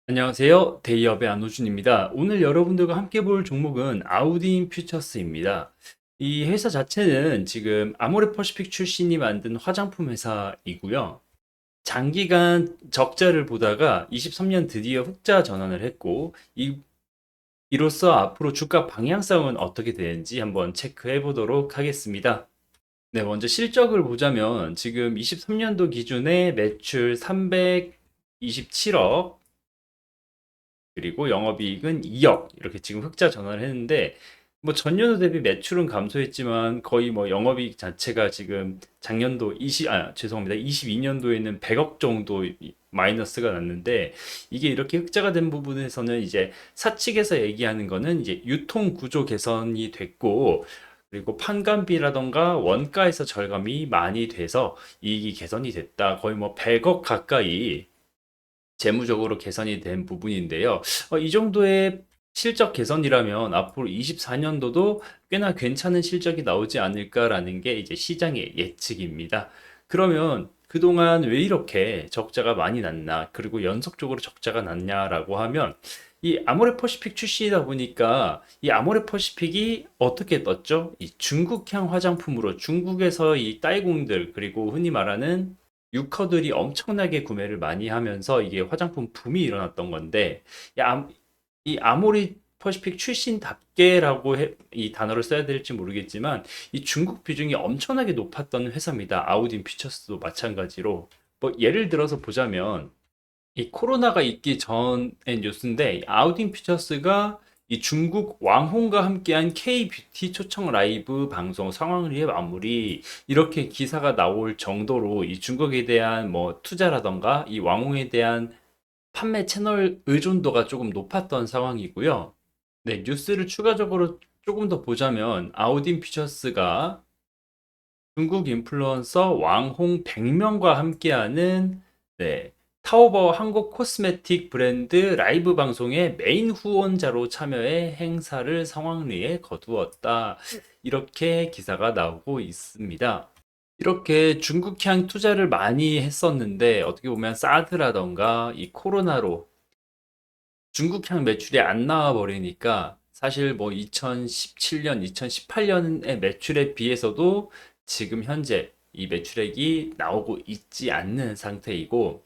안녕하세요. 데이업의 안호준입니다. 오늘 여러분들과 함께 볼 종목은 아우디인 퓨처스입니다. 이 회사 자체는 지금 아모레퍼시픽 출신이 만든 화장품 회사이고요. 장기간 적자를 보다가 23년 드디어 흑자 전환을 했고, 이로써 앞으로 주가 방향성은 어떻게 되는지 한번 체크해 보도록 하겠습니다. 네, 먼저 실적을 보자면 지금 23년도 기준에 매출 327억, 그리고 영업이익은 2억 이렇게 지금 흑자 전환을 했는데 뭐 전년도 대비 매출은 감소했지만 거의 뭐 영업이익 자체가 지금 작년도 22년도에는 100억 정도 마이너스가 났는데 이게 이렇게 흑자가 된 부분에서는 이제 사측에서 얘기하는 거는 이제 유통 구조 개선이 됐고 그리고 판관비라던가 원가에서 절감이 많이 돼서 이익이 개선이 됐다. 거의 뭐 100억 가까이 재무적으로 개선이 된 부분인데요. 이 정도의 실적 개선이라면 앞으로 24년도도 꽤나 괜찮은 실적이 나오지 않을까라는 게 이제 시장의 예측입니다. 그러면 그동안 왜 이렇게 적자가 많이 났나, 그리고 연속적으로 적자가 났냐라고 하면 이 아모레퍼시픽 출시이다 보니까 이 아모레퍼시픽이 어떻게 떴죠? 이 중국향 화장품으로 중국에서 이 딸공들 그리고 흔히 말하는 유커들이 엄청나게 구매를 많이 하면서 이게 화장품 붐이 일어났던 건데 이, 이 아모리 퍼시픽 출신답게라고 이 단어를 써야 될지 모르겠지만 이 중국 비중이 엄청나게 높았던 회사입니다. 아우딘 퓨처스도 마찬가지로 뭐 예를 들어서 보자면 이 코로나가 있기 전의 뉴스인데 아우딘 퓨처스가 이 중국 왕홍과 함께한 K-뷰티 초청 라이브 방송 상황리에 마무리 이렇게 기사가 나올 정도로 이 중국에 대한 뭐 투자라던가 이 왕홍에 대한 판매 채널 의존도가 조금 높았던 상황이고요. 네, 뉴스를 추가적으로 조금 더 보자면 아우딘 퓨처스가 중국 인플루언서 왕홍 100명과 함께하는 네, 타오바오 한국 코스메틱 브랜드 라이브 방송의 메인 후원자로 참여해 행사를 성황리에 거두었다. 이렇게 기사가 나오고 있습니다. 이렇게 중국향 투자를 많이 했었는데 어떻게 보면 사드라던가 이 코로나로 중국향 매출이 안 나와 버리니까 사실 뭐 2017년, 2018년의 매출에 비해서도 지금 현재 이 매출액이 나오고 있지 않는 상태이고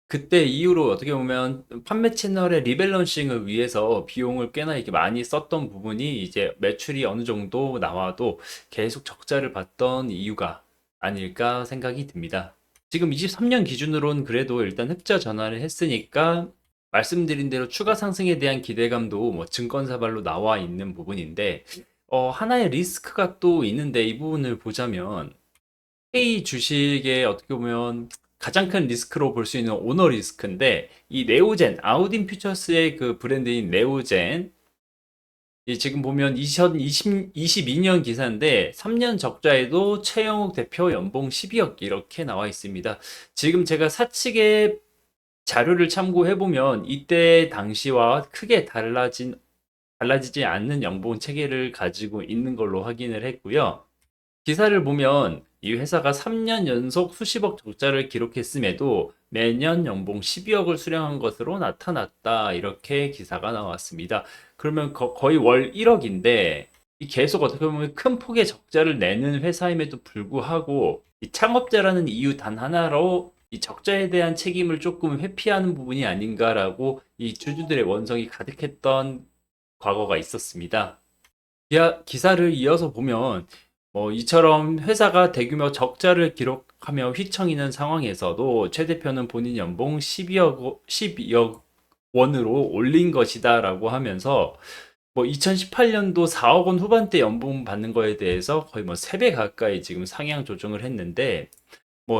그때 이후로 어떻게 보면 판매 채널의 리밸런싱을 위해서 비용을 꽤나 이렇게 많이 썼던 부분이 이제 매출이 어느 정도 나와도 계속 적자를 봤던 이유가 아닐까 생각이 듭니다. 지금 23년 기준으로는 그래도 일단 흑자 전환을 했으니까 말씀드린 대로 추가 상승에 대한 기대감도 뭐 증권사발로 나와 있는 부분인데 하나의 리스크가 또 있는데 이 부분을 보자면 K 주식의 어떻게 보면 가장 큰 리스크로 볼 수 있는 오너 리스크인데 이 네오젠 아우딘 퓨처스의 그 브랜드인 네오젠 이 지금 보면 2022년 기사인데 3년 적자에도 최영욱 대표 연봉 12억 이렇게 나와 있습니다. 지금 제가 사측의 자료를 참고해 보면 이때 당시와 크게 달라지지 않는 연봉 체계를 가지고 있는 걸로 확인을 했고요. 기사를 보면 이 회사가 3년 연속 수십억 적자를 기록했음에도 매년 연봉 12억을 수령한 것으로 나타났다. 이렇게 기사가 나왔습니다. 그러면 거의 월 1억인데 계속 어떻게 보면 큰 폭의 적자를 내는 회사임에도 불구하고 이 창업자라는 이유 단 하나로 이 적자에 대한 책임을 조금 회피하는 부분이 아닌가라고 이 주주들의 원성이 가득했던 과거가 있었습니다. 기사를 이어서 보면 이처럼 회사가 대규모 적자를 기록하며 휘청이는 상황에서도 최 대표는 본인 연봉 12억 원으로 올린 것이다라고 하면서 2018년도 4억 원 후반대 연봉 받는 거에 대해서 거의 뭐 3배 가까이 지금 상향 조정을 했는데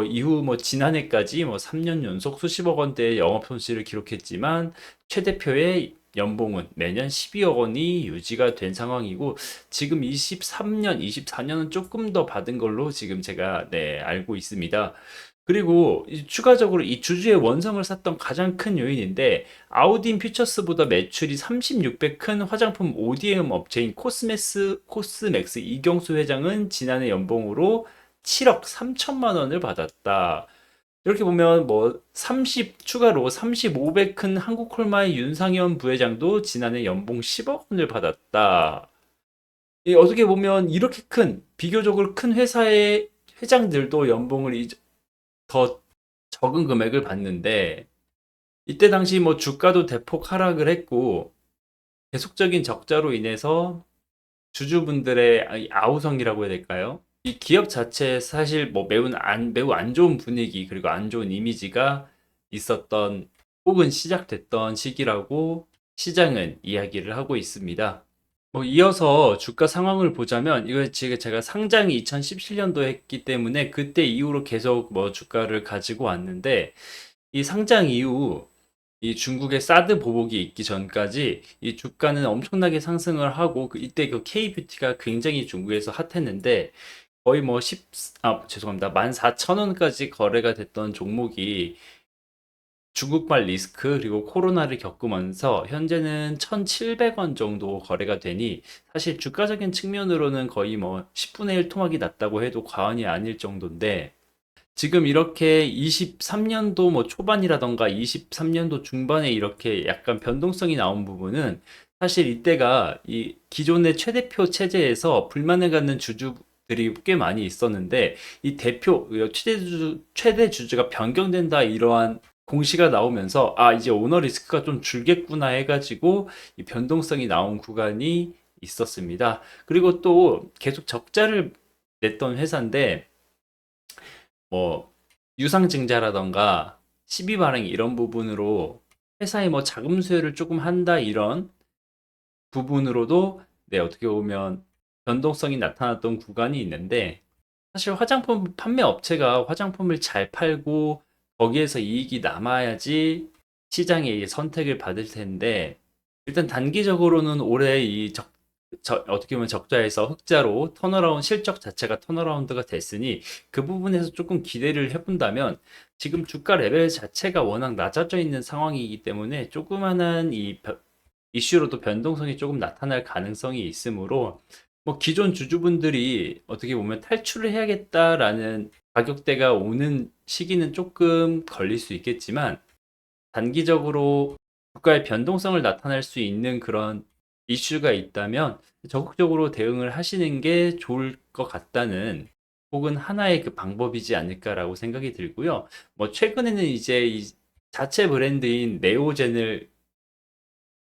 이후 지난해까지 3년 연속 수십억 원대의 영업 손실을 기록했지만 최 대표의 연봉은 매년 12억 원이 유지가 된 상황이고 지금 23년, 24년은 조금 더 받은 걸로 지금 제가 알고 있습니다. 그리고 추가적으로 이 주주의 원성을 샀던 가장 큰 요인인데 아우딘 퓨처스보다 매출이 36배 큰 화장품 ODM 업체인 코스맥스 이경수 회장은 지난해 연봉으로 7억 3천만 원을 받았다. 이렇게 보면 뭐 30 추가로 35배 큰 한국콜마의 윤상현 부회장도 지난해 연봉 10억 원을 받았다. 어떻게 보면 이렇게 큰 비교적으로 큰 회사의 회장들도 연봉을 더 적은 금액을 받는데 이때 당시 뭐 주가도 대폭 하락을 했고 계속적인 적자로 인해서 주주분들의 아우성이라고 해야 될까요? 이 기업 자체에 사실 뭐 매우 안 좋은 분위기 그리고 안 좋은 이미지가 있었던 혹은 시작됐던 시기라고 시장은 이야기를 하고 있습니다. 뭐 이어서 주가 상황을 보자면 이거 지금 제가 상장이 2017년도에 했기 때문에 그때 이후로 계속 뭐 주가를 가지고 왔는데 이 상장 이후 이 중국의 사드 보복이 있기 전까지 이 주가는 엄청나게 상승을 하고 이때 그 K뷰티가 굉장히 중국에서 핫했는데 거의 뭐 죄송합니다. 14,000원까지 거래가 됐던 종목이 중국발 리스크 그리고 코로나를 겪으면서 현재는 1,700원 정도 거래가 되니 사실 주가적인 측면으로는 거의 뭐 10분의 1 토막이 났다고 해도 과언이 아닐 정도인데 지금 이렇게 23년도 뭐 초반이라던가 23년도 중반에 이렇게 약간 변동성이 나온 부분은 사실 이때가 이 기존의 최대표 체제에서 불만을 갖는 주주들이 꽤 많이 있었는데 이 최대 주주가 변경된다 이러한 공시가 나오면서 아 이제 오너 리스크가 좀 줄겠구나 해가지고 이 변동성이 나온 구간이 있었습니다. 그리고 또 계속 적자를 냈던 회사인데 뭐 유상증자라던가 시비 발행 이런 부분으로 회사의 뭐 자금 수혜를 조금 한다 이런 부분으로도 네 어떻게 보면 변동성이 나타났던 구간이 있는데 사실 화장품 판매 업체가 화장품을 잘 팔고 거기에서 이익이 남아야지 시장의 선택을 받을 텐데 일단 단기적으로는 올해 어떻게 보면 적자에서 흑자로 실적 자체가 턴어라운드가 됐으니 그 부분에서 조금 기대를 해본다면 지금 주가 레벨 자체가 워낙 낮아져 있는 상황이기 때문에 조그만한 이슈로도 변동성이 조금 나타날 가능성이 있으므로 뭐 기존 주주분들이 어떻게 보면 탈출을 해야겠다라는 가격대가 오는 시기는 조금 걸릴 수 있겠지만 단기적으로 주가의 변동성을 나타낼 수 있는 그런 이슈가 있다면 적극적으로 대응을 하시는 게 좋을 것 같다는 혹은 하나의 그 방법이지 않을까라고 생각이 들고요. 뭐 최근에는 이제 이 자체 브랜드인 네오젠을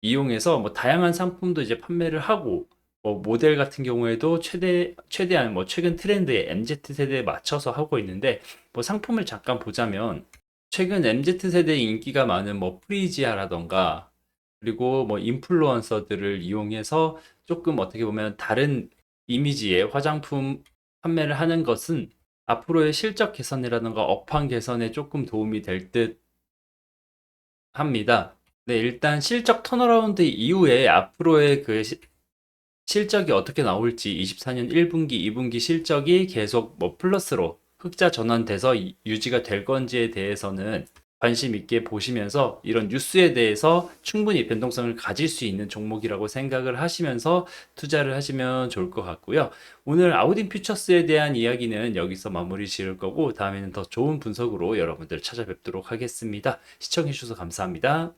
이용해서 뭐 다양한 상품도 이제 판매를 하고 뭐 모델 같은 경우에도 최대한 뭐 최근 트렌드의 MZ 세대에 맞춰서 하고 있는데 뭐 상품을 잠깐 보자면 최근 MZ 세대에 인기가 많은 뭐 프리지아라던가 그리고 뭐 인플루언서들을 이용해서 조금 어떻게 보면 다른 이미지의 화장품 판매를 하는 것은 앞으로의 실적 개선이라던가 업황 개선에 조금 도움이 될 듯 합니다. 네, 일단 실적 턴어라운드 이후에 앞으로의 실적이 어떻게 나올지 24년 1분기, 2분기 실적이 계속 뭐 플러스로 흑자 전환돼서 유지가 될 건지에 대해서는 관심 있게 보시면서 이런 뉴스에 대해서 충분히 변동성을 가질 수 있는 종목이라고 생각을 하시면서 투자를 하시면 좋을 것 같고요. 오늘 아우딘 퓨처스에 대한 이야기는 여기서 마무리 지을 거고 다음에는 더 좋은 분석으로 여러분들 찾아뵙도록 하겠습니다. 시청해 주셔서 감사합니다.